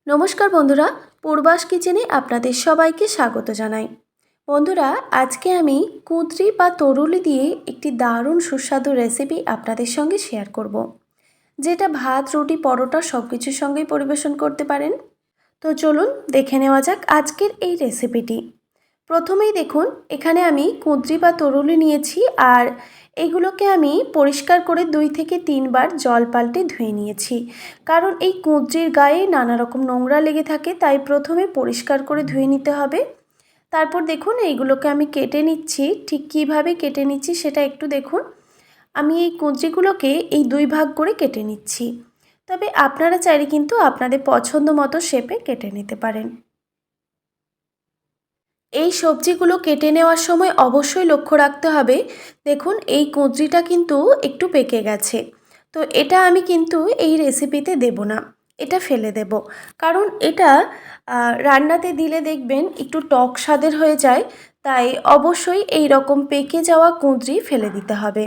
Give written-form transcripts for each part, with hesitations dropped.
নমস্কার বন্ধুরা, পূর্বাস কিচেনে আপনাদের সবাইকে স্বাগত জানাই। বন্ধুরা, আজকে আমি কুঁদরি বা তরুলি দিয়ে একটি দারুণ সুস্বাদু রেসিপি আপনাদের সঙ্গে শেয়ার করব, যেটা ভাত, রুটি, পরোটা সব কিছুর সঙ্গেই পরিবেশন করতে পারেন। তো চলুন দেখে নেওয়া যাক আজকের এই রেসিপিটি। প্রথমেই দেখুন, এখানে আমি কুঁদরি বা তরুলি নিয়েছি, আর এগুলোকে আমি পরিষ্কার করে 2 থেকে 3 বার জল পাল্টে ধুয়ে নিয়েছি। কারণ এই কুঁদরির গায়ে নানা রকম নোংরা লেগে থাকে, তাই প্রথমে পরিষ্কার করে ধুয়ে নিতে হবে। তারপর দেখুন, এইগুলোকে আমি কেটে নিচ্ছি। ঠিক কীভাবে কেটে নিচ্ছি সেটা একটু দেখুন। আমি এই কুঁদরিগুলোকে এই 2 ভাগ করে কেটে নিচ্ছি। তবে আপনারা চাইলে কিন্তু আপনাদের পছন্দ মতো শেপে কেটে নিতে পারেন। এই সবজিগুলো কেটে নেওয়ার সময় অবশ্যই লক্ষ্য রাখতে হবে। দেখুন, এই কুঁদরিটা কিন্তু একটু পেকে গেছে। তো এটা আমি কিন্তু এই রেসিপিতে দেব না, এটা ফেলে দেব। কারণ এটা রান্নাতে দিলে দেখবেন একটু টক স্বাদের হয়ে যায়। তাই অবশ্যই এই রকম পেকে যাওয়া কুঁদরি ফেলে দিতে হবে।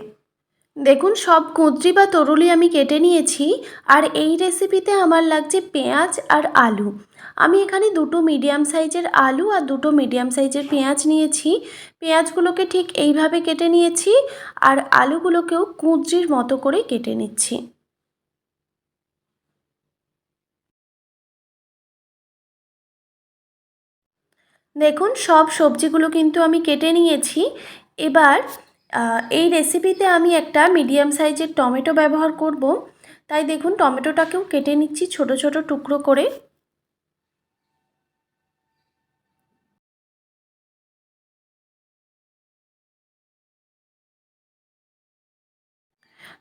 দেখুন, সব কুঁদরি বা তরুলি আমি কেটে নিয়েছি। আর এই রেসিপিতে আমার লাগছে পেঁয়াজ আর আলু। আমি এখানে দুটো মিডিয়াম সাইজের আলু আর দুটো মিডিয়াম সাইজের পেঁয়াজ নিয়েছি। পেঁয়াজগুলোকে ঠিক এইভাবে কেটে নিয়েছি, আর আলুগুলোকেও কুঁদরির মতো করে কেটে নিচ্ছি। দেখুন, সব সবজিগুলো কিন্তু আমি কেটে নিয়েছি। এবার এই রেসিপিতে আমি একটা মিডিয়াম সাইজের টমেটো ব্যবহার করব। তাই দেখুন, টমেটোটাকেও কেটে নিচ্ছি ছোট ছোট টুকরো করে।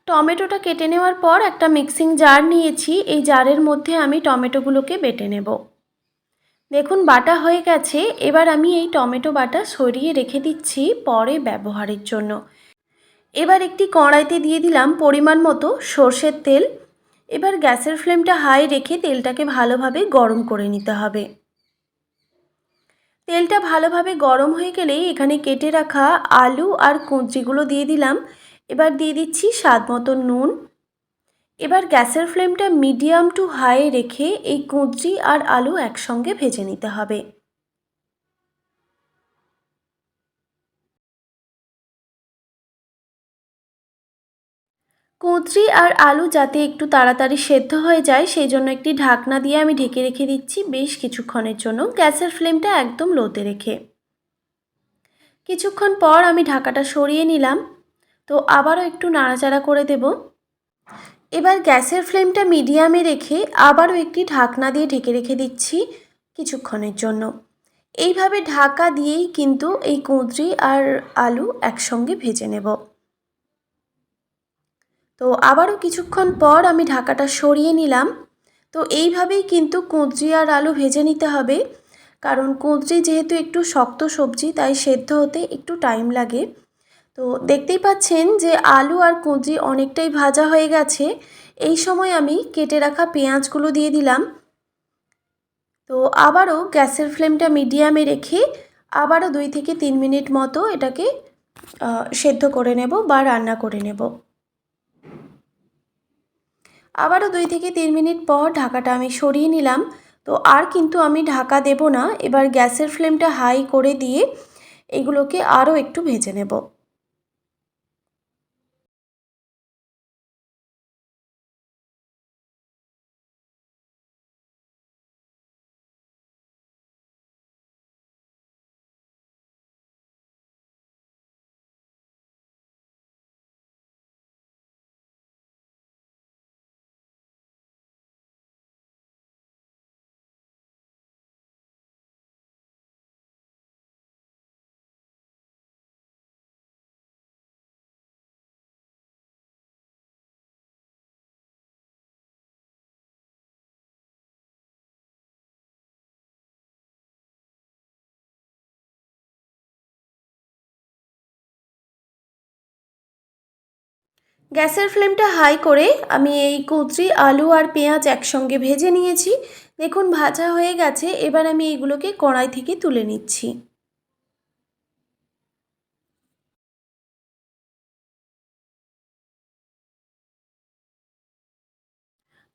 টমেটোটা কেটে নেওয়ার পর একটা মিক্সিং জার নিয়েছি। এই জারের মধ্যে আমি টমেটোগুলোকে বেটে নেব। দেখুন, বাটা হয়ে গেছে। এবার আমি এই টমেটো বাটা সরিয়ে রেখে দিচ্ছি পরে ব্যবহারের জন্য। এবার একটি কড়াইতে দিয়ে দিলাম পরিমাণ মতো সর্ষের তেল। এবার গ্যাসের ফ্লেমটা হাই রেখে তেলটাকে ভালোভাবে গরম করে নিতে হবে। তেলটা ভালোভাবে গরম হয়ে গেলেই এখানে কেটে রাখা আলু আর কুঁদরিগুলো দিয়ে দিলাম। এবার দিয়ে দিচ্ছি স্বাদ মতো নুন। এবার গ্যাসের ফ্লেমটা মিডিয়াম টু হাই রেখে এই কুঁদরি আর আলু একসঙ্গে ভেজে নিতে হবে। কুঁদরি আর আলু যাতে একটু তাড়াতাড়ি সেদ্ধ হয়ে যায়, সেই জন্য একটি ঢাকনা দিয়ে আমি ঢেকে রেখে দিচ্ছি বেশ কিছুক্ষণের জন্য, গ্যাসের ফ্লেমটা একদম লোতে রেখে। কিছুক্ষণ পর আমি ঢাকাটা সরিয়ে নিলাম। তো আবারও একটু নাড়াচাড়া করে দেব। এবার গ্যাসের ফ্লেমটা মিডিয়ামে রেখে আবারও একটি ঢাকনা দিয়ে ঢেকে রেখে দিচ্ছি কিছুক্ষণের জন্য। এইভাবে ঢাকা দিয়েই কিন্তু এই কুঁদরি আর আলু একসঙ্গে ভেজে নেব। তো আবারও কিছুক্ষণ পর আমি ঢাকাটা সরিয়ে নিলাম। তো এইভাবেই কিন্তু কুঁদরি আর আলু ভেজে নিতে হবে। কারণ কুঁদরি যেহেতু একটু শক্ত সবজি, তাই সেদ্ধ হতে একটু টাইম লাগে। তো দেখতেই পাচ্ছেন যে আলু আর কুঁদরি অনেকটাই ভাজা হয়ে গেছে। এই সময় আমি কেটে রাখা পেঁয়াজগুলো দিয়ে দিলাম। তো আবারও গ্যাসের ফ্লেমটা মিডিয়ামে রেখে আবারও 2 থেকে 3 মিনিট মতো এটাকে সেদ্ধ করে নেব বা রান্না করে নেব। আবারও 2 থেকে 3 মিনিট পর ঢাকাটা আমি সরিয়ে নিলাম। তো আর কিন্তু আমি ঢাকা দেব না। এবার গ্যাসের ফ্লেমটা হাই করে দিয়ে এগুলোকে আরও একটু ভেজে নেব। গ্যাসের ফ্লেমটা হাই করে আমি এই কুঁদরি, আলু আর পেঁয়াজ একসঙ্গে ভেজে নিয়েছি। দেখুন, ভাজা হয়ে গেছে। এবার আমি এইগুলোকে কড়াই থেকে তুলে নিচ্ছি।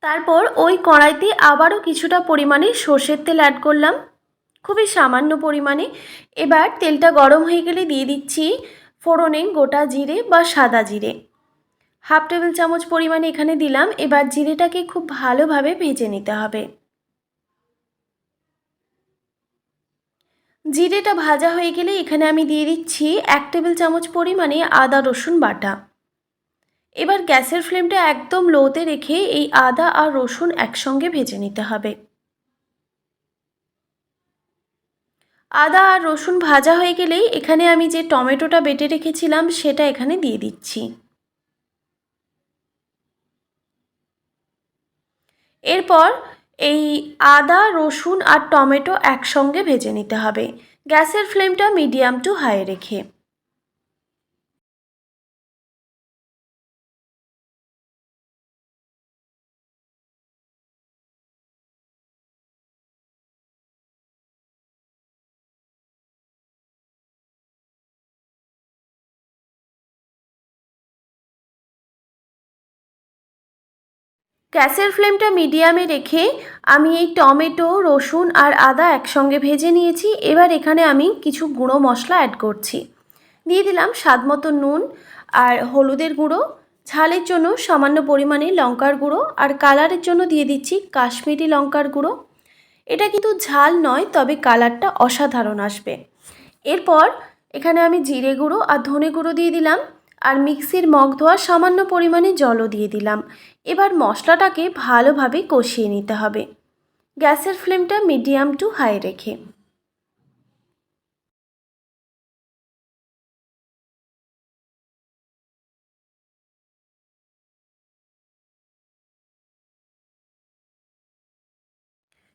তারপর ওই কড়াইতে আবারও কিছুটা পরিমাণে সর্ষের তেল অ্যাড করলাম, খুবই সামান্য পরিমাণে। এবার তেলটা গরম হয়ে গেলে দিয়ে দিচ্ছি ফোড়নে গোটা জিরে বা সাদা জিরে, 1/2 টেবিল চামচ পরিমাণে এখানে দিলাম। এবার জিরেটাকে খুব ভালোভাবে ভেজে নিতে হবে। জিরেটা ভাজা হয়ে গেলে এখানে আমি দিয়ে দিচ্ছি 1 টেবিল চামচ পরিমাণে আদা রসুন বাটা। এবার গ্যাসের ফ্লেমটা একদম লোতে রেখে এই আদা আর রসুন একসঙ্গে ভেজে নিতে হবে। আদা আর রসুন ভাজা হয়ে গেলেই এখানে আমি যে টমেটোটা বেটে রেখেছিলাম সেটা এখানে দিয়ে দিচ্ছি। এরপর এই আদা রসুন আর টমেটো একসঙ্গে ভেজে নিতে হবে, গ্যাসের ফ্লেমটা মিডিয়াম টু হাই রেখে। গ্যাসের ফ্লেমটা মিডিয়ামে রেখে আমি এই টমেটো রসুন আর আদা একসঙ্গে ভেজে নিয়েছি। এবার এখানে আমি কিছু গুঁড়ো মশলা অ্যাড করছি। দিয়ে দিলাম স্বাদ মতো নুন আর হলুদের গুঁড়ো, ঝালের জন্য সামান্য পরিমাণে লঙ্কার গুঁড়ো, আর কালারের জন্য দিয়ে দিচ্ছি কাশ্মীরি লঙ্কার গুঁড়ো। এটা কিন্তু ঝাল নয়, তবে কালারটা অসাধারণ আসবে। এরপর এখানে আমি জিরে গুঁড়ো আর ধনে গুঁড়ো দিয়ে দিলাম, আর মিক্সির মগ ধোয়া সামান্য পরিমাণে জলও দিয়ে দিলাম। এবার মশলাটাকে ভালোভাবে কষিয়ে নিতে হবে, গ্যাসের ফ্লেমটা মিডিয়াম টু হাই রেখে।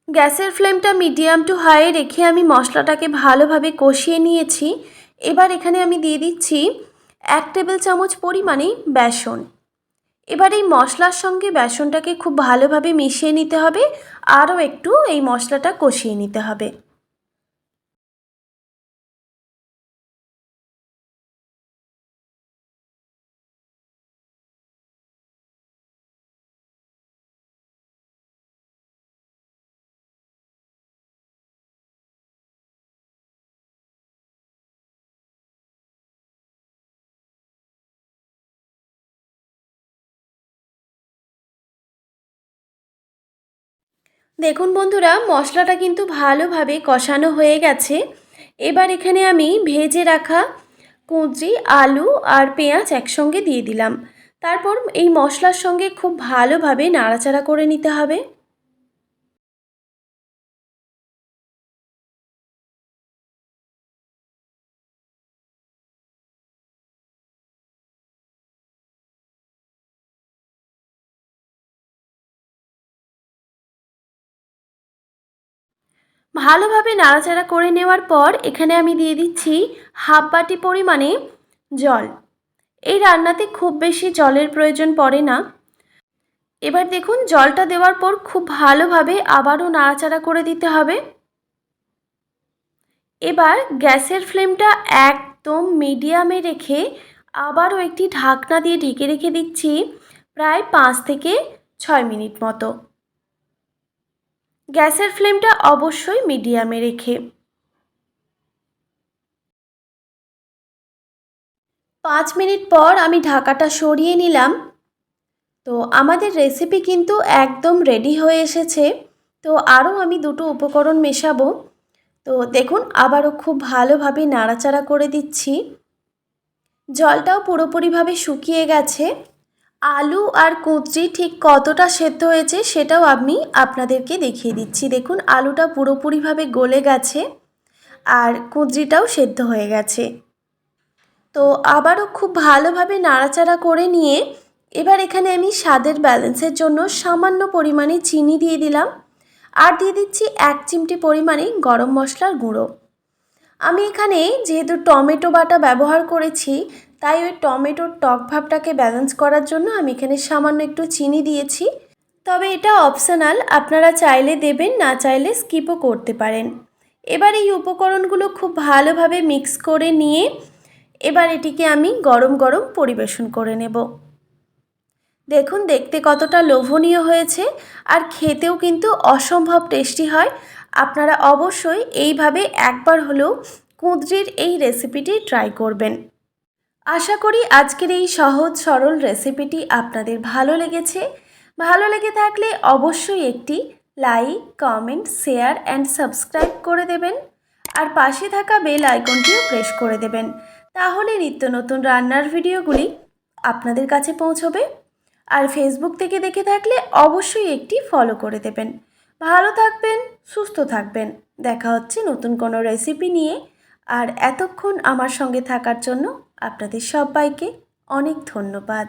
গ্যাসের ফ্লেমটা মিডিয়াম টু হাই রেখে আমি মশলাটাকে ভালোভাবে কষিয়ে নিয়েছি। এবার এখানে আমি দিয়ে দিচ্ছি 1 টেবিল চামচ পরিমাণে বেসন। এবার এই মশলার সঙ্গে বেসনটাকে খুব ভালোভাবে মিশিয়ে নিতে হবে, আরও একটু এই মশলাটা কষিয়ে নিতে হবে। দেখুন বন্ধুরা, মশলাটা কিন্তু ভালোভাবে কষানো হয়ে গেছে। এবার এখানে আমি ভেজে রাখা কুঁদরি, আলু আর পেঁয়াজ একসঙ্গে দিয়ে দিলাম। তারপর এই মশলার সঙ্গে খুব ভালোভাবে নাড়াচাড়া করে নিতে হবে। ভালোভাবে নাড়াচাড়া করে নেওয়ার পর এখানে আমি দিয়ে দিচ্ছি 1/2 বাটি পরিমাণে জল। এই রান্নাতে খুব বেশি জলের প্রয়োজন পড়ে না। এবার দেখুন, জলটা দেওয়ার পর খুব ভালোভাবে আবারও নাড়াচাড়া করে দিতে হবে। এবার গ্যাসের ফ্লেমটা একদম মিডিয়ামে রেখে আবারও একটি ঢাকনা দিয়ে ঢেকে রেখে দিচ্ছি প্রায় 5 থেকে 6 মিনিট মতো। গ্যাসের ফ্লেমটা অবশ্যই মিডিয়ামে রেখে। 5 মিনিট পর আমি ঢাকাটা সরিয়ে নিলাম। তো আমাদের রেসিপি কিন্তু একদম রেডি হয়ে এসেছে। তো আরও আমি দুটো উপকরণ মেশাবো। তো দেখুন, আবারও খুব ভালোভাবে নাড়াচাড়া করে দিচ্ছি। জলটাও পুরোপুরিভাবে শুকিয়ে গেছে। আলু আর কুঁদরি ঠিক কতটা সেদ্ধ হয়েছে সেটাও আমি আপনাদেরকে দেখিয়ে দিচ্ছি। দেখুন, আলুটা পুরোপুরিভাবে গলে গেছে আর কুঁদরিটাও সেদ্ধ হয়ে গেছে। তো আবারও খুব ভালোভাবে নাড়াচাড়া করে নিয়ে এবার এখানে আমি স্বাদের ব্যালেন্সের জন্য সামান্য পরিমাণে চিনি দিয়ে দিলাম, আর দিয়ে দিচ্ছি 1 চিমটি পরিমাণে গরম মশলার গুঁড়ো। আমি এখানে যেহেতু টমেটো বাটা ব্যবহার করেছি, তাই ওই টমেটোর টক ভাবটাকে ব্যালেন্স করার জন্য আমি এখানে সামান্য একটু চিনি দিয়েছি। তবে এটা অপশনাল, আপনারা চাইলে দেবেন, না চাইলে স্কিপও করতে পারেন। এবার এই উপকরণগুলো খুব ভালোভাবে মিক্স করে নিয়ে এবার এটিকে আমি গরম গরম পরিবেশন করে নেব। দেখুন দেখতে কতটা লোভনীয় হয়েছে, আর খেতেও কিন্তু অসম্ভব টেস্টি হয়। আপনারা অবশ্যই এইভাবে একবার হলেও কুঁদরির এই রেসিপিটি ট্রাই করবেন। আশা করি আজকের এই সহজ সরল রেসিপিটি আপনাদের ভালো লেগেছে। ভালো লেগে থাকলে অবশ্যই একটি like, comment, share and subscribe করে দেবেন। আর পাশে থাকা বেল আইকনটিও প্রেস করে দেবেন। তাহলে নিত্য নতুন রান্নার ভিডিওগুলি আপনাদের কাছে পৌঁছবে। আর ফেসবুক থেকে দেখে থাকলে অবশ্যই একটি ফলো করে দেবেন। ভালো থাকবেন, সুস্থ থাকবেন। দেখা হচ্ছে নতুন কোনো রেসিপি নিয়ে। আর এতক্ষণ আমার সঙ্গে থাকার জন্য আপনাদের সবাইকে অনেক ধন্যবাদ।